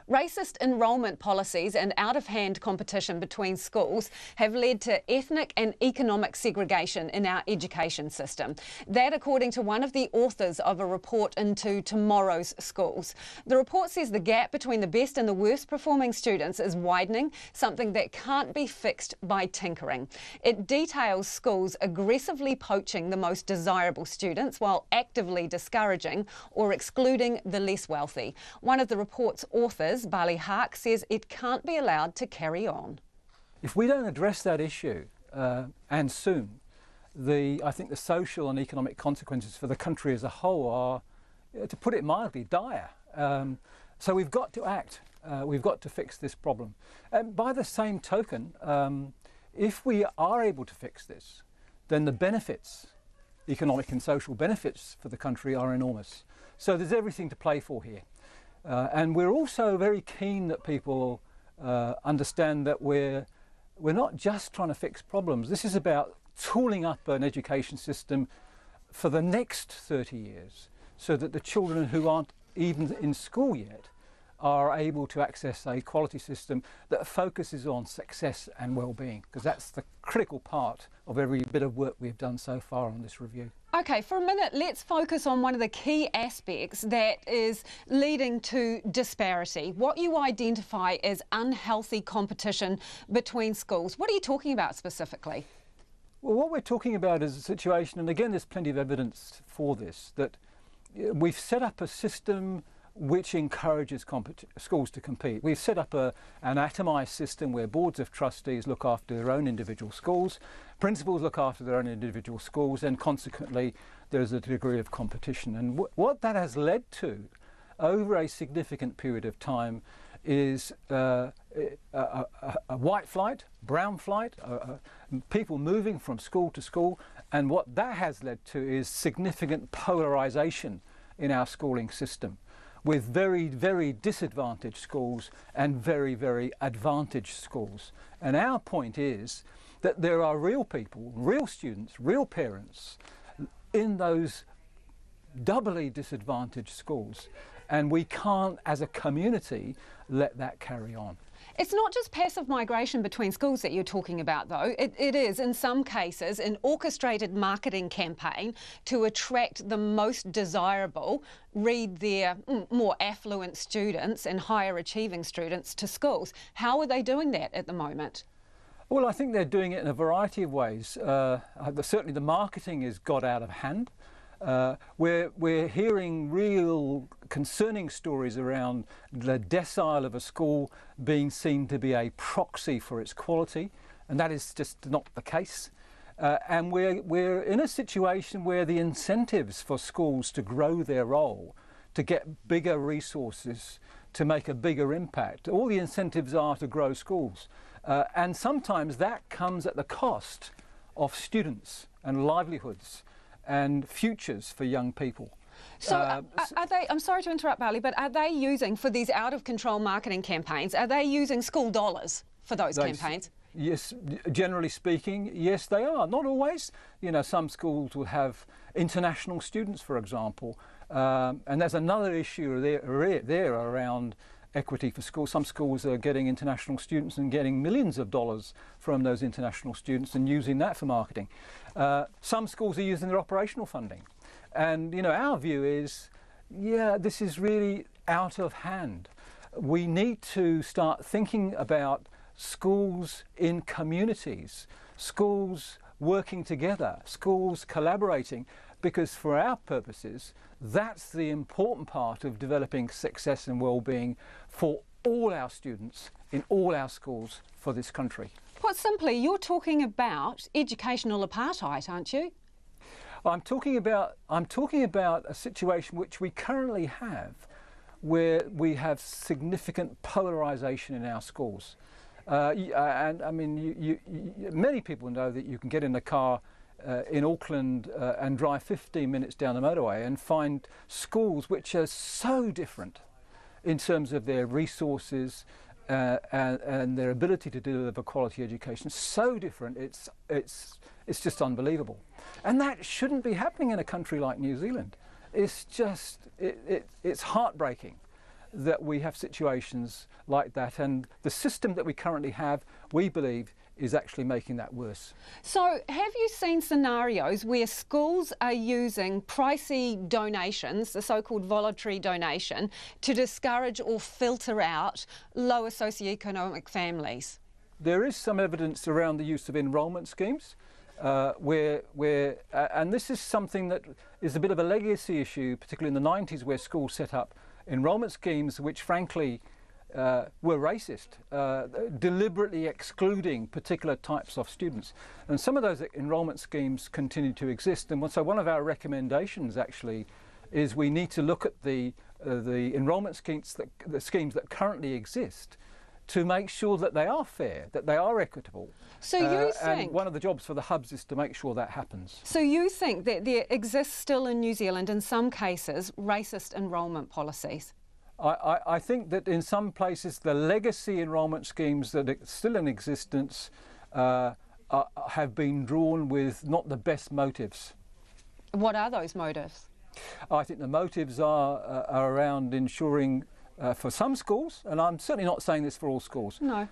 Racist enrolment policies and out-of-hand competition between schools have led to ethnic and economic segregation in our education system. That, according to one of the authors of a report into tomorrow's schools. The report says the gap between the best and the worst performing students is widening, something that can't be fixed by tinkering. It details schools aggressively poaching the most desirable students while actively discouraging or excluding the less wealthy. One of the report's authors, Bali Haque, says it can't be allowed to carry on. If we don't address that issue, and soon, I think the social and economic consequences for the country as a whole are, to put it mildly, dire. So we've got to act. We've got to fix this problem. And by the same token, if we are able to fix this, then the benefits, economic and social benefits for the country, are enormous. So there's everything to play for here. And we're also very keen that people understand that we're not just trying to fix problems. This is about tooling up an education system for the next 30 years so that the children who aren't even in school yet are able to access a quality system that focuses on success and well-being, because that's the critical part of every bit of work we've done so far on this review. OK, for a minute, let's focus on one of the key aspects that is leading to disparity, what you identify as unhealthy competition between schools. What are you talking about specifically? Well, what we're talking about is a situation, and again there's plenty of evidence for this, that we've set up a system which encourages schools to compete. We've set up an atomised system where boards of trustees look after their own individual schools, principals look after their own individual schools, and consequently there's a degree of competition. And what that has led to over a significant period of time is a white flight, brown flight, people moving from school to school, and what that has led to is significant polarisation in our schooling system, with very, very disadvantaged schools and very, very advantaged schools. And our point is that there are real people, real students, real parents in those doubly disadvantaged schools, and we can't, as a community, let that carry on. It's not just passive migration between schools that you're talking about, though. It is, in some cases, an orchestrated marketing campaign to attract the most desirable, read their more affluent students and higher achieving students to schools. How are they doing that at the moment? Well, I think they're doing it in a variety of ways. Certainly the marketing has got out of hand. We're hearing real concerning stories around the decile of a school being seen to be a proxy for its quality, and that is just not the case. And we're in a situation where the incentives for schools to grow their role, to get bigger resources, to make a bigger impact, all the incentives are to grow schools. And sometimes that comes at the cost of students and livelihoods and futures for young people. So are they, I'm sorry to interrupt, Bali, but are they using, for these out-of-control marketing campaigns, are they using school dollars for those campaigns? Yes, generally speaking, yes, they are. Not always. You know, some schools will have international students, for example, and there's another issue there around equity for schools. Some schools are getting international students and getting millions of dollars from those international students and using that for marketing. Some schools are using their operational funding. And, you know, our view is, yeah, this is really out of hand. We need to start thinking about schools in communities, schools working together, schools collaborating, because for our purposes, that's the important part of developing success and well-being for all our students in all our schools for this country. Put simply, you're talking about educational apartheid, aren't you? I'm talking about a situation which we currently have, where we have significant polarisation in our schools. And I mean, many people know that you can get in a car in Auckland and drive 15 minutes down the motorway and find schools which are so different in terms of their resources and their ability to deliver quality education. So different, it's just unbelievable. And that shouldn't be happening in a country like New Zealand. It's just, it's heartbreaking that we have situations like that, and the system that we currently have, we believe, is actually making that worse. So have you seen scenarios where schools are using pricey donations, the so-called voluntary donation, to discourage or filter out lower socioeconomic families? There is some evidence around the use of enrolment schemes, and this is something that is a bit of a legacy issue, particularly in the 90s, where schools set up enrolment schemes which frankly were racist, deliberately excluding particular types of students. And some of those enrolment schemes continue to exist. And so one of our recommendations actually is we need to look at the enrolment schemes that currently exist to make sure that they are fair, that they are equitable. So you think... And one of the jobs for the hubs is to make sure that happens. So you think that there exists still in New Zealand, in some cases, racist enrolment policies? I think that in some places the legacy enrolment schemes that are still in existence have been drawn with not the best motives. What are those motives? I think the motives are around ensuring for some schools, and I'm certainly not saying this for all schools, no,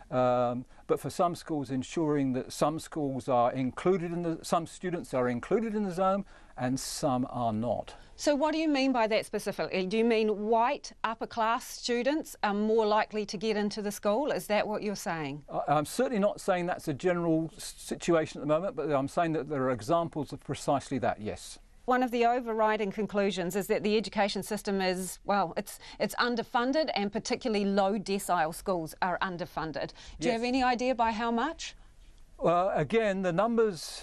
but for some schools ensuring that some schools are included some students are included in the zone and some are not. So what do you mean by that specifically? Do you mean white upper class students are more likely to get into the school? Is that what you're saying? I'm certainly not saying that's a general situation at the moment, but I'm saying that there are examples of precisely that, yes. One of the overriding conclusions is that the education system is, well, it's underfunded, and particularly low decile schools are underfunded. Do you have any idea by how much? Well, again, the numbers,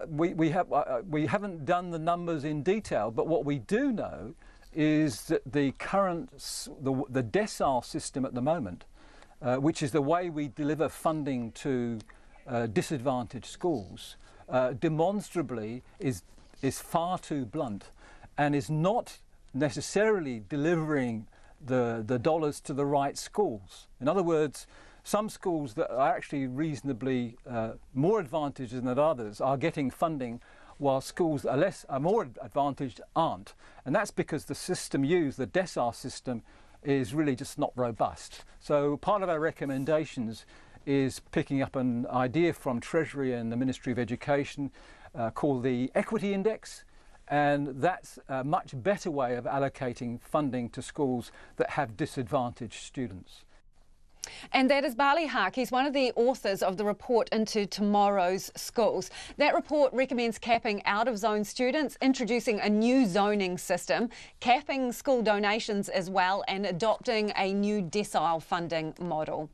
we haven't done the numbers in detail, but what we do know is that the current, the decile system at the moment, which is the way we deliver funding to disadvantaged schools, demonstrably is far too blunt and is not necessarily delivering the dollars to the right schools. In other words, some schools that are actually reasonably more advantaged than others are getting funding, while schools that are more advantaged aren't. And that's because the system used, the decile system, is really just not robust. So part of our recommendations is picking up an idea from Treasury and the Ministry of Education called the Equity Index, and that's a much better way of allocating funding to schools that have disadvantaged students. And that is Bali Haque. He's one of the authors of the report into tomorrow's schools. That report recommends capping out-of-zone students, introducing a new zoning system, capping school donations as well, and adopting a new decile funding model.